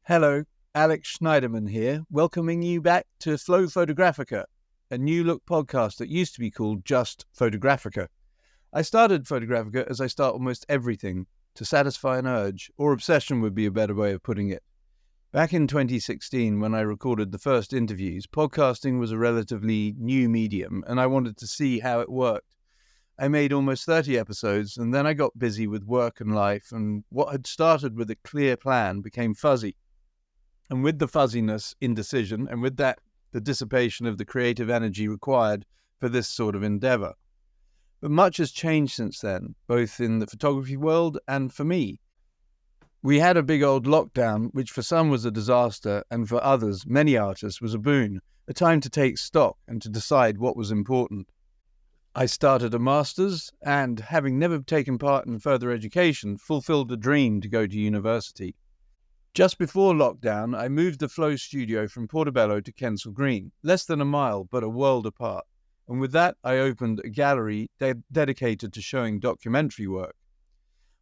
Hello, Alex Schneideman here, welcoming you back to Flow Photographica, a new look podcast that used to be called just Photographica. I started Photographica as I start almost everything, to satisfy an urge, or obsession would be a better way of putting it. Back in 2016, when I recorded the first interviews, podcasting was a relatively new medium, and I wanted to see how it worked. I made almost 30 episodes, and then I got busy with work and life, and what had started with a clear plan became fuzzy. And with the fuzziness, indecision, and with that, the dissipation of the creative energy required for this sort of endeavor. But much has changed since then, both in the photography world and for me. We had a big old lockdown, which for some was a disaster, and for others, many artists, was a boon, a time to take stock and to decide what was important. I started a master's, and having never taken part in further education, fulfilled a dream to go to university. Just before lockdown, I moved the Flow studio from Portobello to Kensal Green, less than a mile, but a world apart. And with that, I opened a gallery dedicated to showing documentary work.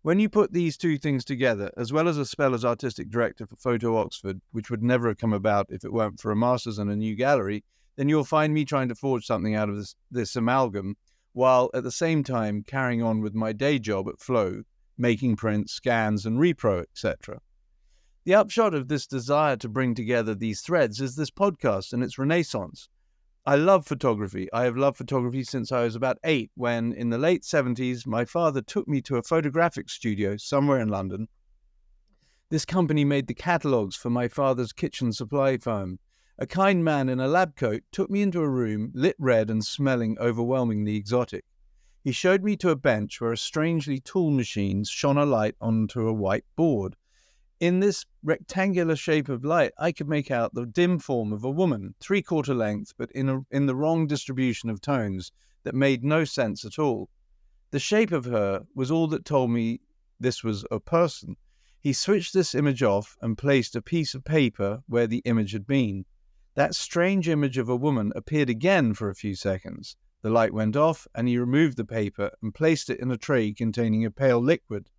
When you put these two things together, as well as a spell as artistic director for Photo Oxford, which would never have come about if it weren't for a master's and a new gallery, then you'll find me trying to forge something out of this amalgam, while at the same time carrying on with my day job at Flow, making prints, scans, and repro, etc. The upshot of this desire to bring together these threads is this podcast and its renaissance. I love photography. I have loved photography since I was about 8, when in the late 70s, my father took me to a photographic studio somewhere in London. This company made the catalogues for my father's kitchen supply firm. A kind man in a lab coat took me into a room lit red and smelling overwhelmingly exotic. He showed me to a bench where a strangely tall machine shone a light onto a white board. In this rectangular shape of light, I could make out the dim form of a woman, 3/4 length, but in the wrong distribution of tones that made no sense at all. The shape of her was all that told me this was a person. He switched this image off and placed a piece of paper where the image had been. That strange image of a woman appeared again for a few seconds. The light went off, and he removed the paper and placed it in a tray containing a pale liquid.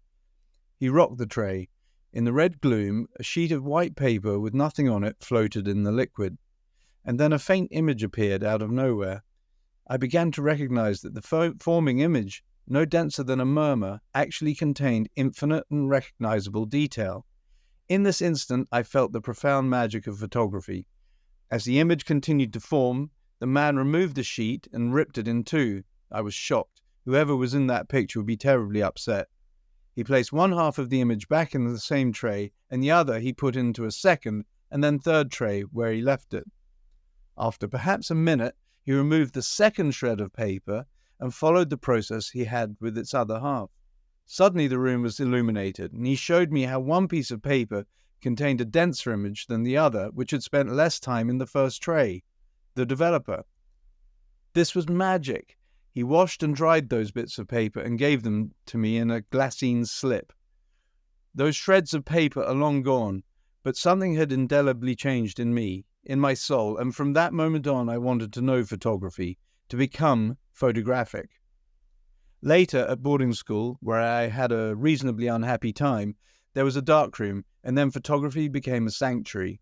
He rocked the tray. In the red gloom, a sheet of white paper with nothing on it floated in the liquid, and then a faint image appeared out of nowhere. I began to recognize that the forming image, no denser than a murmur, actually contained infinite and recognizable detail. In this instant, I felt the profound magic of photography. As the image continued to form, the man removed the sheet and ripped it in two. I was shocked. Whoever was in that picture would be terribly upset. He placed one half of the image back in the same tray, and the other he put into a second and then third tray where he left it. After perhaps a minute, he removed the second shred of paper and followed the process he had with its other half. Suddenly the room was illuminated, and he showed me how one piece of paper contained a denser image than the other, which had spent less time in the first tray. The developer. This was magic. He washed and dried those bits of paper and gave them to me in a glassine slip. Those shreds of paper are long gone, but something had indelibly changed in me, in my soul, and from that moment on I wanted to know photography, to become photographic. Later, at boarding school, where I had a reasonably unhappy time, there was a darkroom, and then photography became a sanctuary.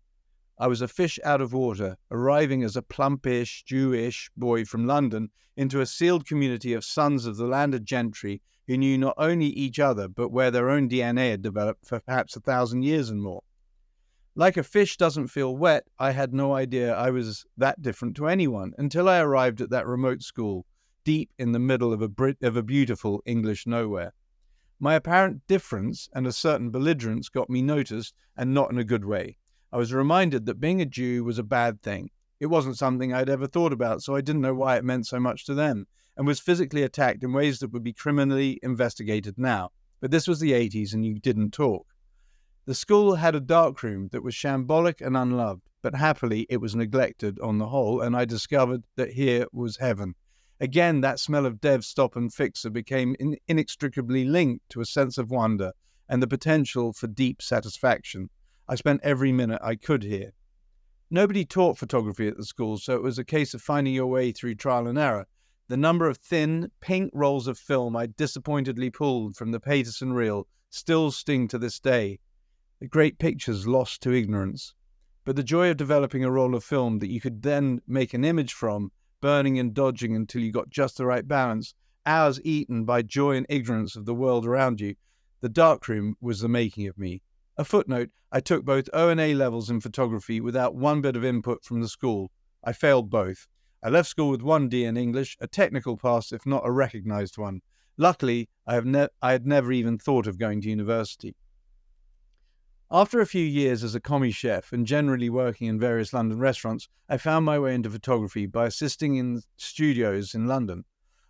I was a fish out of water, arriving as a plumpish, Jewish boy from London into a sealed community of sons of the landed gentry who knew not only each other, but where their own DNA had developed for perhaps 1,000 years and more. Like a fish doesn't feel wet, I had no idea I was that different to anyone until I arrived at that remote school, deep in the middle of a beautiful English nowhere. My apparent difference and a certain belligerence got me noticed, and not in a good way. I was reminded that being a Jew was a bad thing. It wasn't something I'd ever thought about, so I didn't know why it meant so much to them, and was physically attacked in ways that would be criminally investigated now. But this was the 80s, and you didn't talk. The school had a darkroom that was shambolic and unloved, but happily it was neglected on the whole, and I discovered that here was heaven. Again, that smell of Dev, Stop and Fixer became inextricably linked to a sense of wonder and the potential for deep satisfaction. I spent every minute I could here. Nobody taught photography at the school, so it was a case of finding your way through trial and error. The number of thin, pink rolls of film I disappointedly pulled from the Paterson reel still sting to this day. the great pictures lost to ignorance. But the joy of developing a roll of film that you could then make an image from, burning and dodging until you got just the right balance, hours eaten by joy and ignorance of the world around you, the darkroom was the making of me. A footnote, I took both O and A levels in photography without one bit of input from the school. I failed both. I left school with 1D in English, a technical pass if not a recognised one. Luckily, I had never even thought of going to university. After a few years as a commis chef and generally working in various London restaurants, I found my way into photography by assisting in studios in London.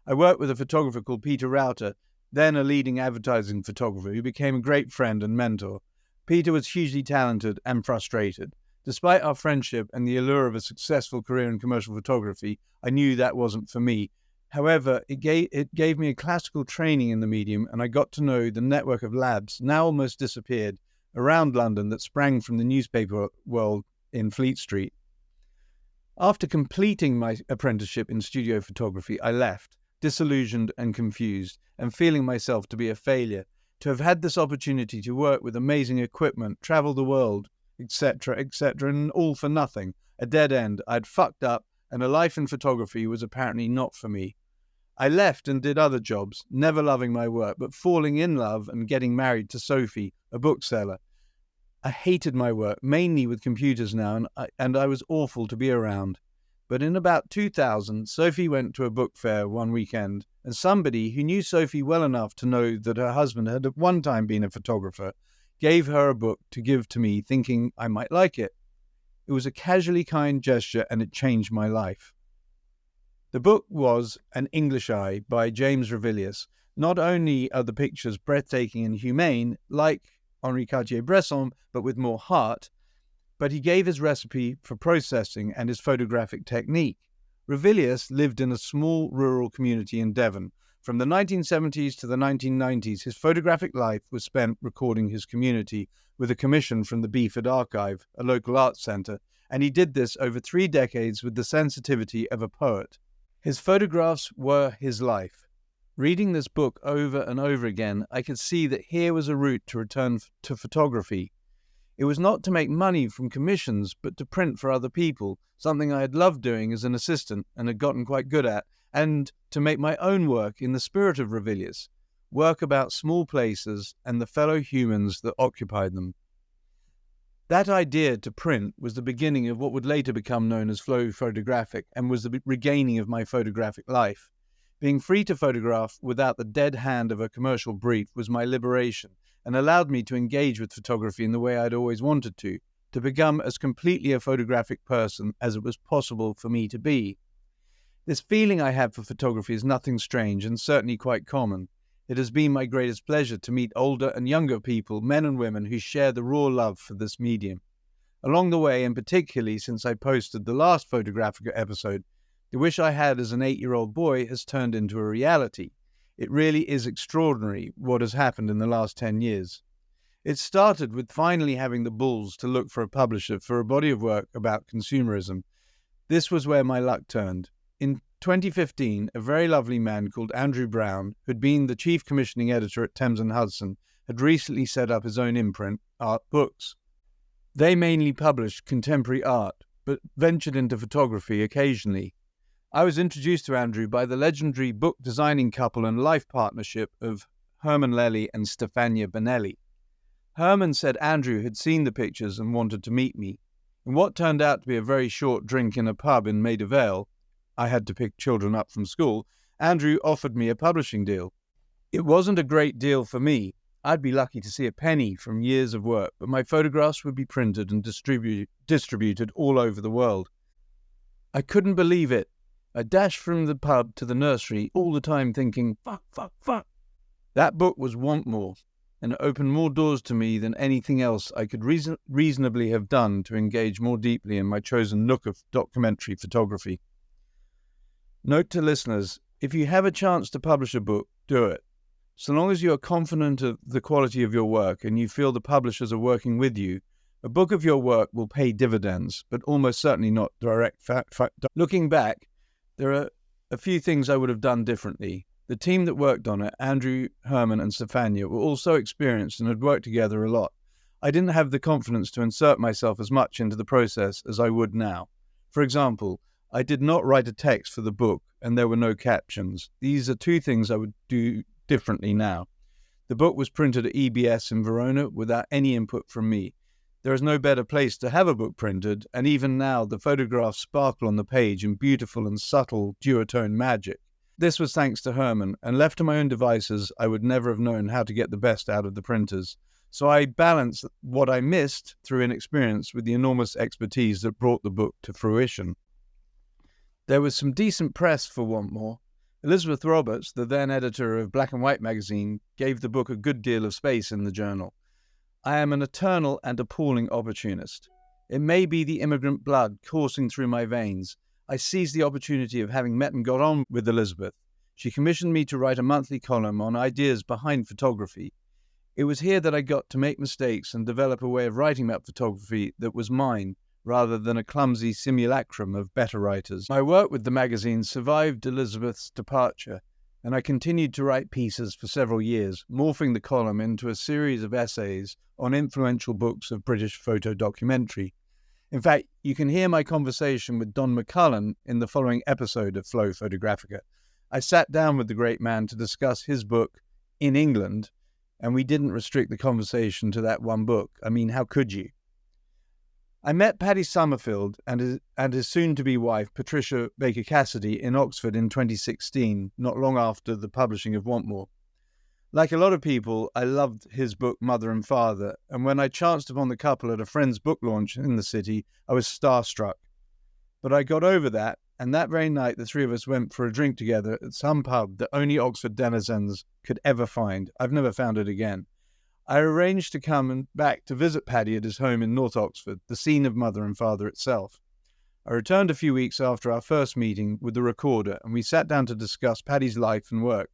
I worked with a photographer called Peter Router, then a leading advertising photographer who became a great friend and mentor. Peter was hugely talented and frustrated. Despite our friendship and the allure of a successful career in commercial photography, I knew that wasn't for me. However, it gave me a classical training in the medium, and I got to know the network of labs, now almost disappeared, around London that sprang from the newspaper world in Fleet Street. After completing my apprenticeship in studio photography, I left, disillusioned and confused, and feeling myself to be a failure. To have had this opportunity to work with amazing equipment, travel the world, etc., and all for nothing, a dead end. I'd fucked up, and a life in photography was apparently not for me. I left and did other jobs, never loving my work, but falling in love and getting married to Sophie, a bookseller. I hated my work, mainly with computers now, and I was awful to be around. But in about 2000, Sophie went to a book fair one weekend, and somebody who knew Sophie well enough to know that her husband had at one time been a photographer gave her a book to give to me, thinking I might like it. It was a casually kind gesture, and it changed my life. The book was An English Eye by James Revilius. Not only are the pictures breathtaking and humane, like Henri Cartier-Bresson, but with more heart, but he gave his recipe for processing and his photographic technique. Revilius lived in a small rural community in Devon. From the 1970s to the 1990s, his photographic life was spent recording his community with a commission from the Beeford Archive, a local arts centre, and he did this over 3 decades with the sensitivity of a poet. His photographs were his life. Reading this book over and over again, I could see that here was a route to return to photography. It was not to make money from commissions, but to print for other people, something I had loved doing as an assistant and had gotten quite good at, and to make my own work in the spirit of Revilius, work about small places and the fellow humans that occupied them. That idea to print was the beginning of what would later become known as Flow Photographic, and was the regaining of my photographic life. Being free to photograph without the dead hand of a commercial brief was my liberation, and allowed me to engage with photography in the way I'd always wanted to become as completely a photographic person as it was possible for me to be. This feeling I have for photography is nothing strange, and certainly quite common. It has been my greatest pleasure to meet older and younger people, men and women, who share the raw love for this medium. Along the way, and particularly since I posted the last Photographica episode, the wish I had as an 8-year-old boy has turned into a reality. It really is extraordinary what has happened in the last 10 years. It started with finally having the balls to look for a publisher for a body of work about consumerism. This was where my luck turned. In 2015, a very lovely man called Andrew Brown, who'd been the chief commissioning editor at Thames and Hudson, had recently set up his own imprint, Art Books. They mainly published contemporary art, but ventured into photography occasionally. I was introduced to Andrew by the legendary book designing couple and life partnership of Herman Lely and Stefania Benelli. Herman said Andrew had seen the pictures and wanted to meet me. In what turned out to be a very short drink in a pub in Maida Vale, I had to pick children up from school, Andrew offered me a publishing deal. It wasn't a great deal for me. I'd be lucky to see a penny from years of work, but my photographs would be printed and distributed all over the world. I couldn't believe it. I dashed from the pub to the nursery, all the time thinking, fuck. That book was Want More, and it opened more doors to me than anything else I could reasonably have done to engage more deeply in my chosen nook of documentary photography. Note to listeners, if you have a chance to publish a book, do it. So long as you are confident of the quality of your work and you feel the publishers are working with you, a book of your work will pay dividends, but almost certainly not direct. Looking back, there are a few things I would have done differently. The team that worked on it, Andrew, Herman and Stefania, were all so experienced and had worked together a lot. I didn't have the confidence to insert myself as much into the process as I would now. For example, I did not write a text for the book, and there were no captions. These are two things I would do differently now. The book was printed at EBS in Verona without any input from me. There is no better place to have a book printed, and even now the photographs sparkle on the page in beautiful and subtle duotone magic. This was thanks to Herman, and left to my own devices, I would never have known how to get the best out of the printers. So I balanced what I missed through inexperience with the enormous expertise that brought the book to fruition. There was some decent press for Want More. Elizabeth Roberts, the then editor of Black and White magazine, gave the book a good deal of space in the journal. I am an eternal and appalling opportunist. It may be the immigrant blood coursing through my veins. I seized the opportunity of having met and got on with Elizabeth. She commissioned me to write a monthly column on ideas behind photography. It was here that I got to make mistakes and develop a way of writing about photography that was mine, rather than a clumsy simulacrum of better writers. My work with the magazine survived Elizabeth's departure, and I continued to write pieces for several years, morphing the column into a series of essays on influential books of British photo documentary. In fact, you can hear my conversation with Don McCullen in the following episode of Flow Photographica. I sat down with the great man to discuss his book, In England, and we didn't restrict the conversation to that one book. I mean, how could you? I met Paddy Summerfield and his soon-to-be wife, Patricia Baker Cassidy, in Oxford in 2016, not long after the publishing of Want More. Like a lot of people, I loved his book Mother and Father, and when I chanced upon the couple at a friend's book launch in the city, I was starstruck. But I got over that, and that very night the three of us went for a drink together at some pub that only Oxford denizens could ever find. I've never found it again. I arranged to come back to visit Paddy at his home in North Oxford, the scene of Mother and Father itself. I returned a few weeks after our first meeting with the recorder, and we sat down to discuss Paddy's life and work.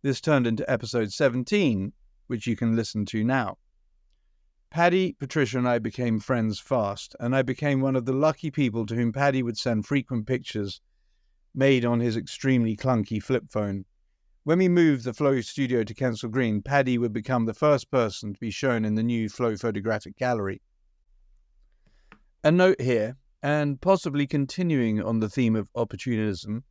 This turned into episode 17, which you can listen to now. Paddy, Patricia, and I became friends fast, and I became one of the lucky people to whom Paddy would send frequent pictures made on his extremely clunky flip phone. When we moved the Flow studio to Kensal Green, Paddy would become the first person to be shown in the new Flow Photographic Gallery. A note here, and possibly continuing on the theme of opportunism,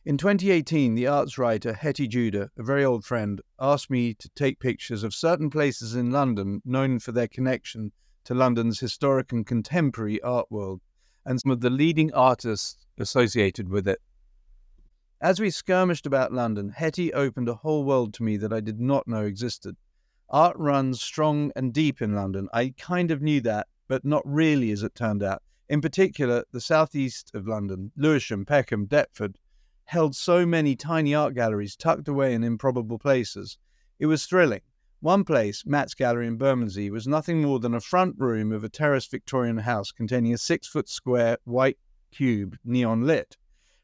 in 2018, the arts writer Hetty Judah, a very old friend, asked me to take pictures of certain places in London known for their connection to London's historic and contemporary art world, and some of the leading artists associated with it. As we skirmished about London, Hetty opened a whole world to me that I did not know existed. Art runs strong and deep in London. I kind of knew that, but not really as it turned out. In particular, the southeast of London, Lewisham, Peckham, Deptford, held so many tiny art galleries tucked away in improbable places. It was thrilling. One place, Matt's Gallery in Bermondsey, was nothing more than a front room of a terraced Victorian house containing a 6-foot square white cube, neon lit.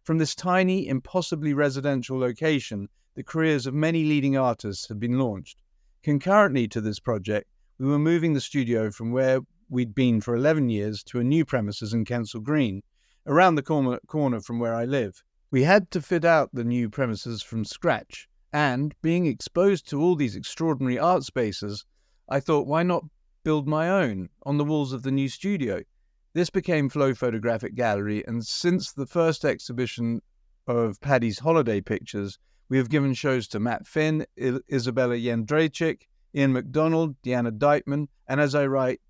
From this tiny, impossibly residential location, the careers of many leading artists had been launched. Concurrently to this project, we were moving the studio from where we'd been for 11 years to a new premises in Kensal Green, around the corner from where I live. We had to fit out the new premises from scratch, and, being exposed to all these extraordinary art spaces, I thought, why not build my own on the walls of the new studio? This became Flow Photographic Gallery, and since the first exhibition of Paddy's holiday pictures, we have given shows to Matt Finn, Isabella Jędrzejczyk, Ian MacDonald, Deanna Dykeman, and as I write,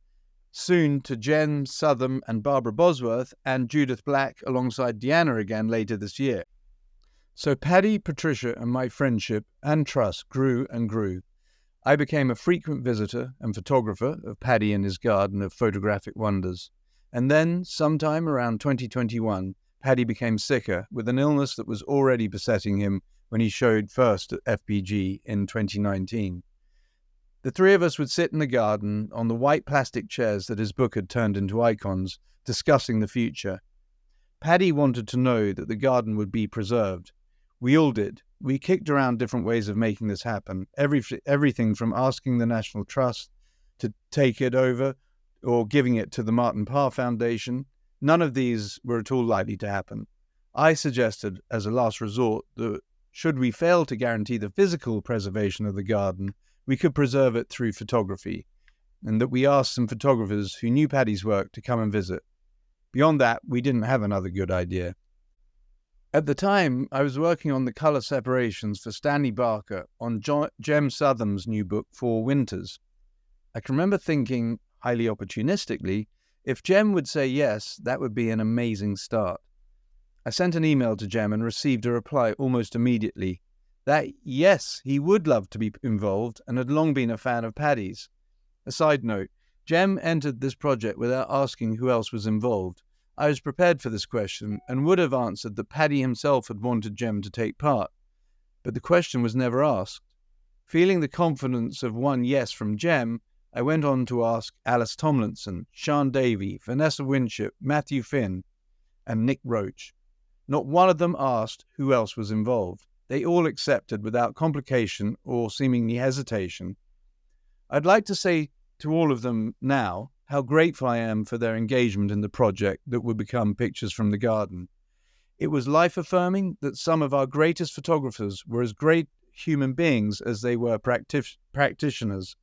soon to Jen Southam and Barbara Bosworth, and Judith Black alongside Deanna again later this year. So Paddy, Patricia, and my friendship and trust grew and grew. I became a frequent visitor and photographer of Paddy and his garden of photographic wonders. And then, sometime around 2021, Paddy became sicker with an illness that was already besetting him when he showed first at FPG in 2019. The three of us would sit in the garden on the white plastic chairs that his book had turned into icons, discussing the future. Paddy wanted to know that the garden would be preserved. We all did. We kicked around different ways of making this happen, everything from asking the National Trust to take it over or giving it to the Martin Parr Foundation. None of these were at all likely to happen. I suggested, as a last resort, that should we fail to guarantee the physical preservation of the garden, we could preserve it through photography. and that we asked some photographers who knew Paddy's work to come and visit. Beyond that, we didn't have another good idea. At the time, I was working on the colour separations for Stanley Barker on Jem Southam's new book, 4 Winters. I can remember thinking, highly opportunistically, if Jem would say yes, that would be an amazing start. I sent an email to Jem and received a reply almost immediately that yes, he would love to be involved and had long been a fan of Paddy's. A side note, Jem entered this project without asking who else was involved. I was prepared for this question and would have answered that Paddy himself had wanted Jem to take part, but the question was never asked. Feeling the confidence of one yes from Jem, I went on to ask Alice Tomlinson, Sean Davey, Vanessa Winship, Matthew Finn, and Nick Roach. Not one of them asked who else was involved. They all accepted without complication or seemingly hesitation. I'd like to say to all of them now how grateful I am for their engagement in the project that would become Pictures from the Garden. It was life-affirming that some of our greatest photographers were as great human beings as they were practitioners.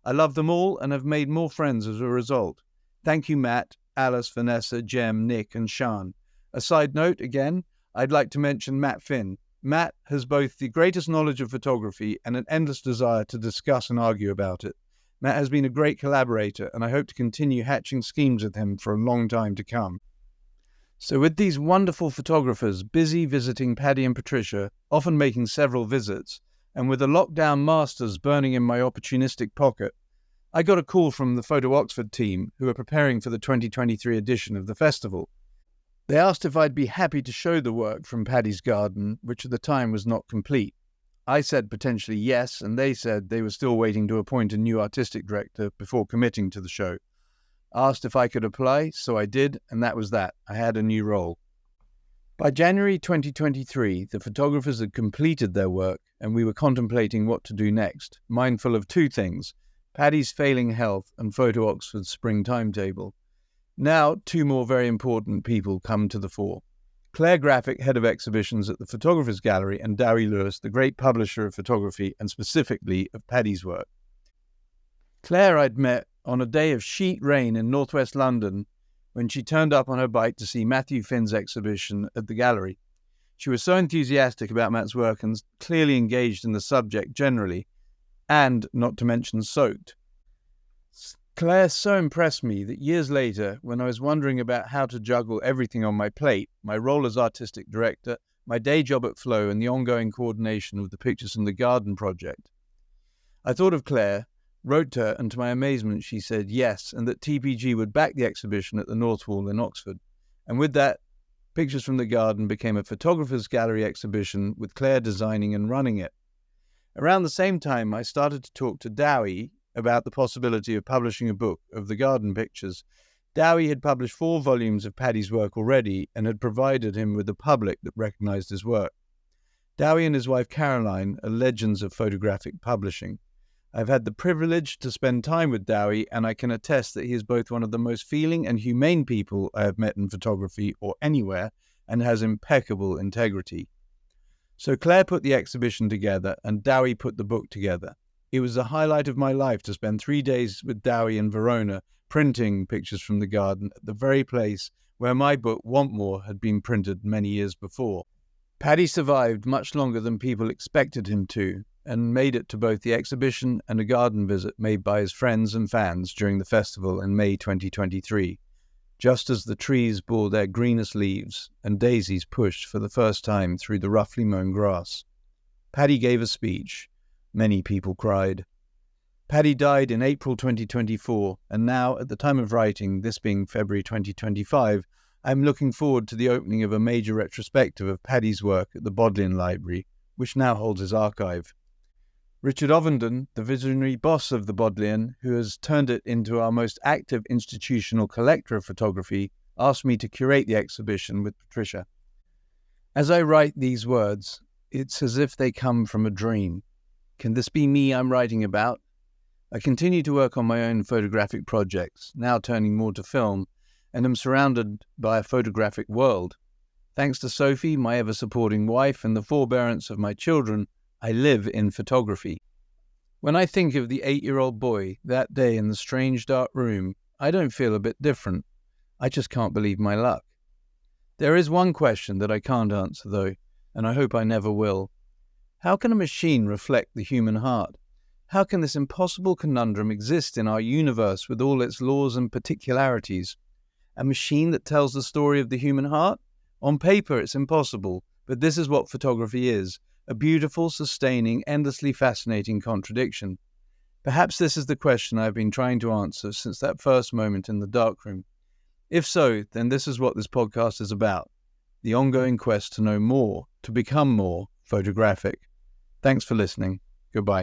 I love them all and have made more friends as a result. Thank you, Matt, Alice, Vanessa, Jem, Nick, and Sean. A side note, again, I'd like to mention Matt Finn. Matt has both the greatest knowledge of photography and an endless desire to discuss and argue about it. Matt has been a great collaborator, and I hope to continue hatching schemes with him for a long time to come. So with these wonderful photographers busy visiting Paddy and Patricia, often making several visits, and with the lockdown masters burning in my opportunistic pocket, I got a call from the Photo Oxford team who are preparing for the 2023 edition of the festival. They asked if I'd be happy to show the work from Paddy's garden, which at the time was not complete. I said potentially yes, and they said they were still waiting to appoint a new artistic director before committing to the show. Asked if I could apply, so I did, and that was that. I had a new role. By January 2023, the photographers had completed their work, and we were contemplating what to do next, mindful of two things: Paddy's failing health and Photo Oxford's spring timetable. Now, two more very important people come to the fore. Claire Graphic, head of exhibitions at the Photographers Gallery, and Dowie Lewis, the great publisher of photography and specifically of Paddy's work. Claire I'd met on a day of sheet rain in northwest London when she turned up on her bike to see Matthew Finn's exhibition at the gallery. She was so enthusiastic about Matt's work and clearly engaged in the subject generally, and, not to mention, soaked. Claire so impressed me that years later, when I was wondering about how to juggle everything on my plate, my role as artistic director, my day job at Flow, and the ongoing coordination of the Pictures from the Garden project, I thought of Claire, wrote to her, and to my amazement she said yes, and that TPG would back the exhibition at the North Wall in Oxford. And with that, Pictures from the Garden became a Photographers Gallery exhibition with Claire designing and running it. Around the same time, I started to talk to Dowie about the possibility of publishing a book of the garden pictures. Dowie had published 4 volumes of Paddy's work already and had provided him with a public that recognized his work. Dowie and his wife Caroline are legends of photographic publishing. I've had the privilege to spend time with Dowie, and I can attest that he is both one of the most feeling and humane people I have met in photography or anywhere, and has impeccable integrity. So Claire put the exhibition together, and Dowie put the book together. It was the highlight of my life to spend 3 days with Dowie in Verona, printing Pictures from the Garden at the very place where my book, Want More, had been printed many years before. Paddy survived much longer than people expected him to, and made it to both the exhibition and a garden visit made by his friends and fans during the festival in May 2023, just as the trees bore their greenest leaves and daisies pushed for the first time through the roughly mown grass. Paddy gave a speech. Many people cried. Paddy died in April 2024, and now, at the time of writing, this being February 2025, I am looking forward to the opening of a major retrospective of Paddy's work at the Bodleian Library, which now holds his archive. Richard Ovenden, the visionary boss of the Bodleian, who has turned it into our most active institutional collector of photography, asked me to curate the exhibition with Patricia. As I write these words, it's as if they come from a dream. Can this be me I'm writing about? I continue to work on my own photographic projects, now turning more to film, and am surrounded by a photographic world. Thanks to Sophie, my ever-supporting wife, and the forbearance of my children, I live in photography. When I think of the 8-year-old boy that day in the strange dark room, I don't feel a bit different. I just can't believe my luck. There is one question that I can't answer, though, and I hope I never will. How can a machine reflect the human heart? How can this impossible conundrum exist in our universe with all its laws and particularities? A machine that tells the story of the human heart? On paper, it's impossible, but this is what photography is. A beautiful, sustaining, endlessly fascinating contradiction. Perhaps this is the question I've been trying to answer since that first moment in the darkroom. If so, then this is what this podcast is about. The ongoing quest to know more, to become more photographic. Thanks for listening. Goodbye.